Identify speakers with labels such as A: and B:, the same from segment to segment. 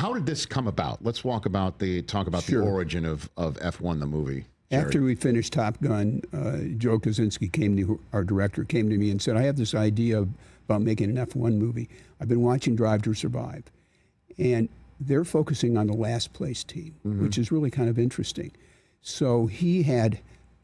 A: how did this come about? Let's talk about the origin of F1, the movie. Jerry.
B: After we finished Top Gun, Joe Kosinski, our director, came to me and said, I have this idea about making an F1 movie. I've been watching Drive to Survive. And they're focusing on the last place team, which is really kind of interesting. So he had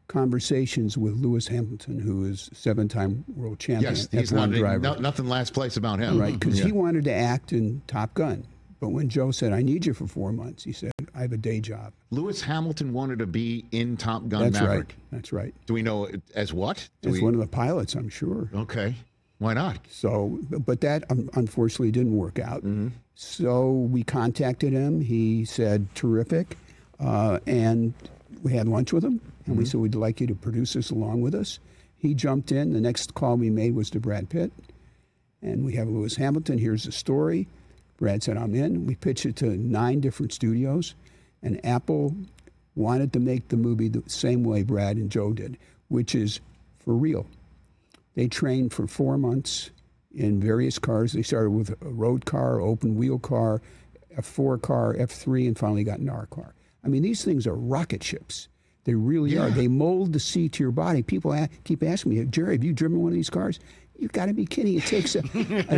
B: conversations with Lewis Hamilton, who is a 7-time world champion.
A: Yes, he's
B: F1 driver.
A: Nothing last place about him.
B: Right, because he wanted to act in Top Gun. But when Joe said, I need you for 4 months, he said, I have a day job.
A: Lewis Hamilton wanted to be in Top Gun Maverick.
B: That's right.
A: Do we know as what?
B: One of the pilots, I'm sure.
A: Okay. Why not?
B: So, but that unfortunately didn't work out. So we contacted him. He said, terrific. And we had lunch with him. And we said, we'd like you to produce this along with us. He jumped in. The next call we made was to Brad Pitt. And we have Lewis Hamilton. Here's the story. Brad said, I'm in. We pitched it to 9 different studios. And Apple wanted to make the movie the same way Brad and Joe did, which is for real. They trained for 4 months in various cars. They started with a road car, open wheel car, F4 car, F3, and finally got an R car. I mean, these things are rocket ships. They really are. They mold the seat to your body. People keep asking me, Jerry, have you driven one of these cars? You've got to be kidding. It takes a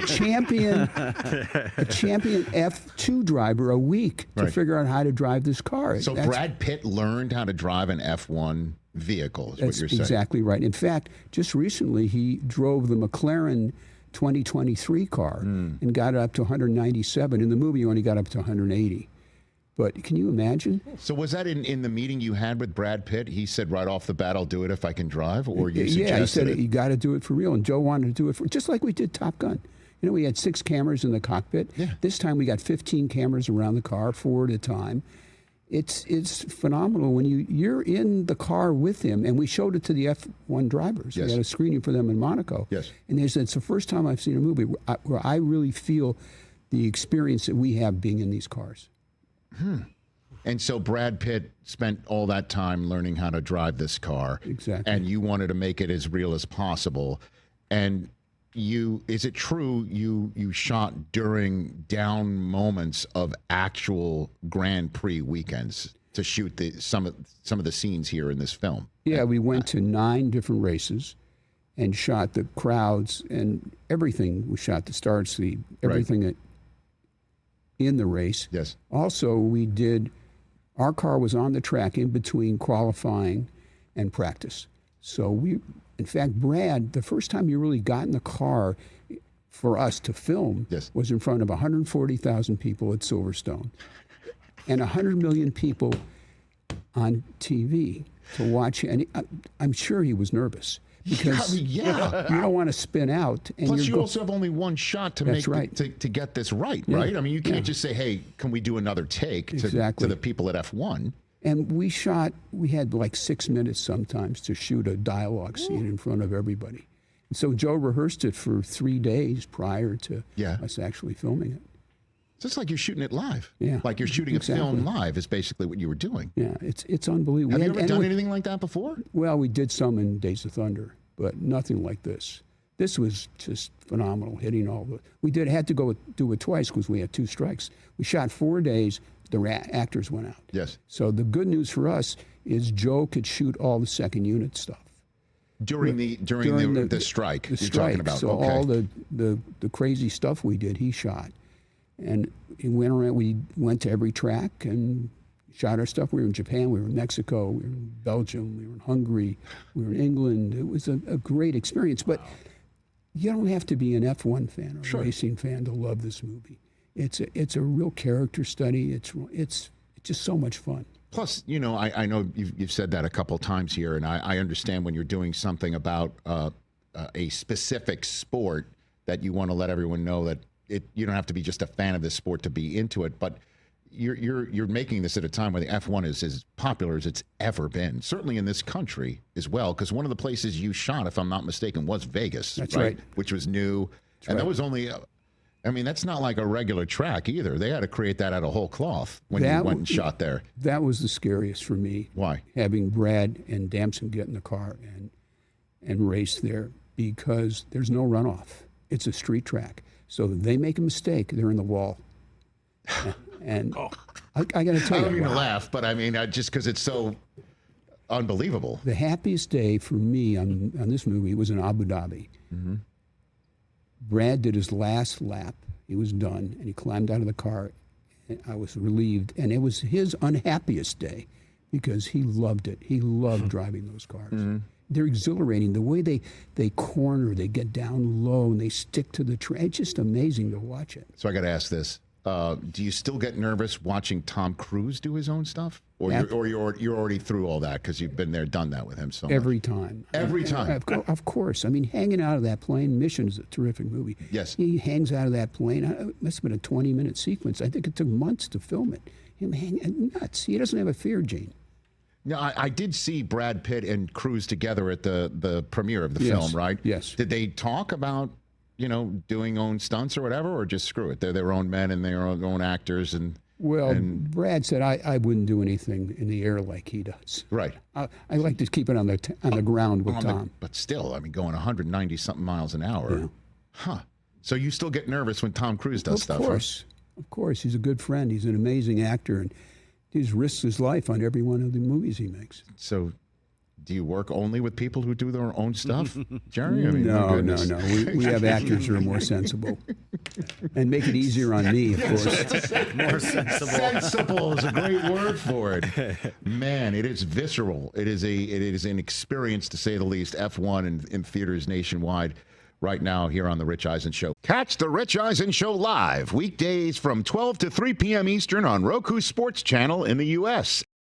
B: champion F2 driver a week to figure out how to drive this car.
A: So Brad Pitt learned how to drive an F1 vehicle, is what you're saying.
B: That's exactly right. In fact, just recently he drove the McLaren 2023 car and got it up to 197. In the movie, he only got up to 180. But can you imagine?
A: So was that in the meeting you had with Brad Pitt? He said right off the bat, I'll do it if I can drive, or you suggested
B: he said
A: it?
B: You got to do it for real. And Joe wanted to do it just like we did Top Gun. You know, we had 6 cameras in the cockpit.
A: Yeah.
B: This time we got 15 cameras around the car, 4 at a time. It's phenomenal when you're in the car with him, and we showed it to the F1 drivers.
A: Yes.
B: We had a screening for them in Monaco.
A: Yes.
B: And they said, it's the first time I've seen a movie where I really feel the experience that we have being in these cars.
A: And so Brad Pitt spent all that time learning how to drive this car.
B: Exactly.
A: And you wanted to make it as real as possible. And is it true you shot during down moments of actual Grand Prix weekends to shoot some of the scenes here in this film?
B: Yeah, we went to 9 different races and shot the crowds and everything. We shot the start, everything in the race.
A: Yes.
B: Also, our car was on the track in between qualifying and practice. So in fact, Brad, the first time he really got in the car for us to film was in front of 140,000 people at Silverstone and 100 million people on TV to watch. And I'm sure he was nervous. Because you don't want to spin out. And
A: plus, you also have only one shot to to get this right? I mean, you can't just say, "Hey, can we do another take?" To the people at F1.
B: And we had like 6 minutes sometimes to shoot a dialogue scene in front of everybody. And so Joe rehearsed it for 3 days prior to us actually filming it.
A: So it's like you're shooting it live.
B: Yeah,
A: like you're shooting a film live is basically what you were doing.
B: Yeah, it's unbelievable.
A: Have you ever done anything like that before?
B: Well, we did some in Days of Thunder, but nothing like this. This was just phenomenal, hitting all the... We had to go do it twice because we had 2 strikes. We shot 4 days. The actors went out.
A: Yes.
B: So the good news for us is Joe could shoot all the second unit stuff.
A: During the strike
B: you're
A: talking about.
B: So all the crazy stuff we did, he shot. And we went to every track and shot our stuff. We were in Japan, we were in Mexico, we were in Belgium, we were in Hungary, we were in England. It was a great experience. But you don't have to be an F1 fan or a racing fan to love this movie. It's a real character study. It's just so much fun.
A: Plus, you know, I know you've said that a couple times here, and I understand when you're doing something about a specific sport that you want to let everyone know that you don't have to be just a fan of this sport to be into it, but you're making this at a time where the F1 is as popular as it's ever been, certainly in this country as well, because one of the places you shot, if I'm not mistaken, was Vegas.
B: That's right.
A: Which was new. That was only, I mean, that's not like a regular track either. They had to create that out of whole cloth when you went and shot there.
B: That was the scariest for me.
A: Why?
B: Having Brad and Damson get in the car and race there, because there's no runoff. It's a street track. So if they make a mistake, they're in the wall. And I got to tell
A: I don't
B: you,
A: mean to laugh, but I mean just because it's so unbelievable.
B: the happiest day for me on this movie was in Abu Dhabi.
A: Mm-hmm.
B: Brad did his last lap. He was done, and he climbed out of the car. And I was relieved, and it was his unhappiest day because he loved it. He loved driving those cars. Mm-hmm. They're exhilarating. The way they corner, they get down low, and they stick to the track. It's just amazing to watch it.
A: So I got to ask this. Do you still get nervous watching Tom Cruise do his own stuff? Or you're already through all that because you've been there, done that with him so much?
B: Every time.
A: Every time?
B: Of course. I mean, hanging out of that plane, Mission is a terrific movie.
A: Yes.
B: He hangs out of that plane. It must have been a 20-minute sequence. I think it took months to film it. Him hanging nuts. He doesn't have a fear gene.
A: No, I did see Brad Pitt and Cruise together at the premiere of the film, right?
B: Yes.
A: Did they talk about, doing own stunts or whatever, or just screw it? They're their own men and their own actors.
B: Well, Brad said I wouldn't do anything in the air like he does.
A: Right.
B: I like to keep it on the ground with Tom.
A: But still, I mean, going 190-something miles an hour.
B: Yeah.
A: Huh. So you still get nervous when Tom Cruise does stuff?
B: Of course. He's a good friend. He's an amazing actor, and he's risked his life on every one of the movies he makes.
A: So do you work only with people who do their own stuff, Jerry? I mean,
B: no. We have actors who are more sensible and make it easier on me, of course.
C: More sensible.
A: Sensible is a great word for it. Man, it is visceral. It is an experience, to say the least. F1 in theaters nationwide right now here on The Rich Eisen Show. Catch The Rich Eisen Show live weekdays from 12 to 3 p.m. Eastern on Roku Sports Channel in the U.S.